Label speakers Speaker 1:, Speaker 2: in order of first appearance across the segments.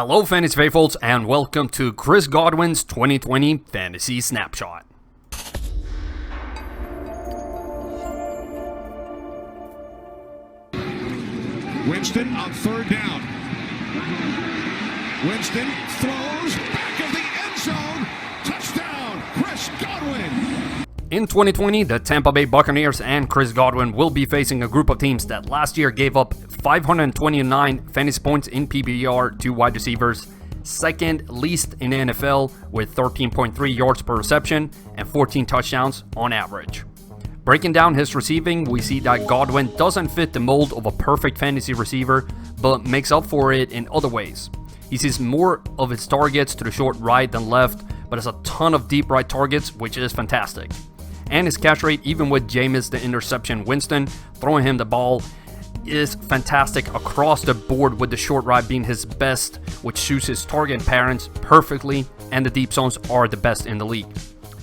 Speaker 1: Hello fantasy faithfuls and welcome to Chris Godwin's 2020 Fantasy Snapshot.
Speaker 2: Winston on third down. Winston throws back of the end zone. Touchdown, Chris Godwin.
Speaker 1: In 2020, the Tampa Bay Buccaneers and Chris Godwin will be facing a group of teams that last year gave up 529 fantasy points in PPR to wide receivers, second least in the NFL with 13.3 yards per reception and 14 touchdowns on average. Breaking down his receiving, we see that Godwin doesn't fit the mold of a perfect fantasy receiver, but makes up for it in other ways. He sees more of his targets to the short right than left, but has a ton of deep right targets, which is fantastic. And his catch rate, even with Jameis the interception Winston throwing him the ball, is fantastic across the board, with the short right being his best, which suits his target patterns perfectly, and the deep zones are the best in the league.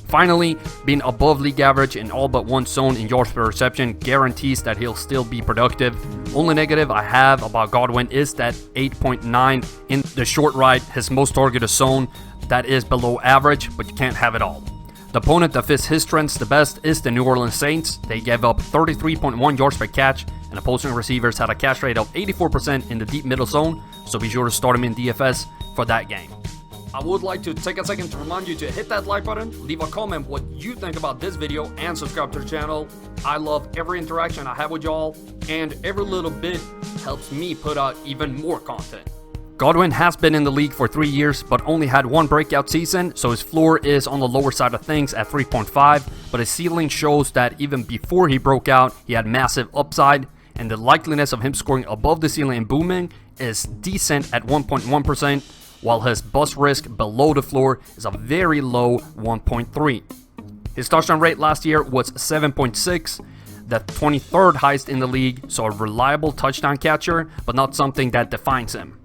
Speaker 1: Finally, being above league average in all but one zone in yards per reception guarantees that he'll still be productive. Only negative I have about Godwin is that 8.9 in the short right, his most targeted zone, that is below average, but you can't have it all. The opponent that fits his strengths the best is the New Orleans Saints. They gave up 33.1 yards per catch, and opposing receivers had a catch rate of 84% in the deep middle zone, so be sure to start him in DFS for that game. I would like to take a second to remind you to hit that like button, leave a comment what you think about this video, and subscribe to the channel. I love every interaction I have with y'all, and every little bit helps me put out even more content. Godwin has been in the league for 3 years, but only had one breakout season, so his floor is on the lower side of things at 3.5, but his ceiling shows that even before he broke out, he had massive upside, and the likeliness of him scoring above the ceiling and booming is decent at 1.1%, while his bust risk below the floor is a very low 1.3. His touchdown rate last year was 7.6, the 23rd highest in the league, so a reliable touchdown catcher, but not something that defines him.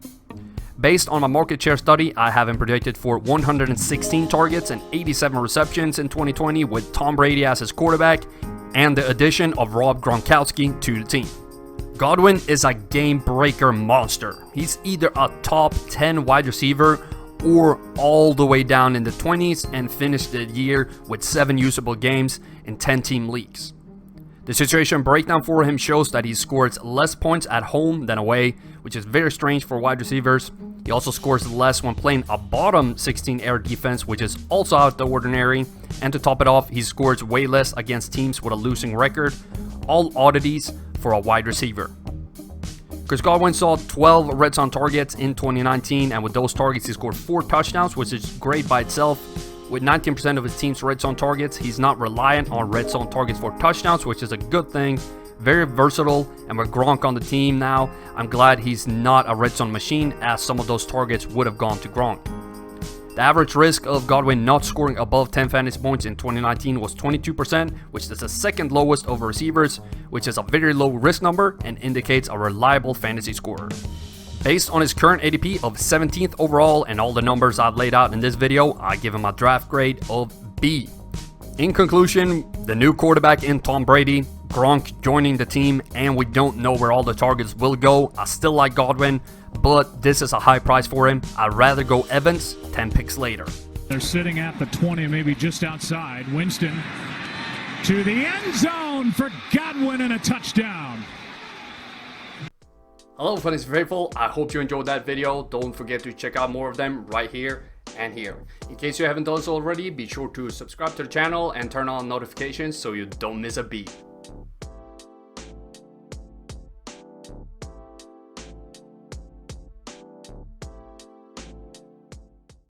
Speaker 1: Based on my market share study, I have him predicted for 116 targets and 87 receptions in 2020 with Tom Brady as his quarterback and the addition of Rob Gronkowski to the team. Godwin is a game breaker monster. He's either a top 10 wide receiver or all the way down in the 20s and finished the year with 7 usable games in 10-team leagues. The situation breakdown for him shows that he scores less points at home than away, which is very strange for wide receivers. He also scores less when playing a bottom 16 air defense, which is also out of the ordinary. And to top it off, he scores way less against teams with a losing record. All oddities for a wide receiver. Chris Godwin saw 12 red zone targets in 2019, and with those targets he scored 4 touchdowns, which is great by itself. With 19% of his team's red zone targets, he's not reliant on red zone targets for touchdowns, which is a good thing. Very versatile, and with Gronk on the team now, I'm glad he's not a red zone machine, as some of those targets would have gone to Gronk. The average risk of Godwin not scoring above 10 fantasy points in 2019 was 22%, which is the second lowest of receivers, which is a very low risk number and indicates a reliable fantasy scorer. Based on his current ADP of 17th overall and all the numbers I've laid out in this video, I give him a draft grade of B. In conclusion, the new quarterback in Tom Brady, Gronk joining the team, and we don't know where all the targets will go. I still like Godwin, but this is a high price for him. I'd rather go Evans 10 picks later.
Speaker 2: They're sitting at the 20, maybe just outside. Winston to the end zone for Godwin and a touchdown.
Speaker 1: Hello fantasy faithful, I hope you enjoyed that video. Don't forget to check out more of them right here and here. In case you haven't done so already, be sure to subscribe to the channel and turn on notifications so you don't miss a beat.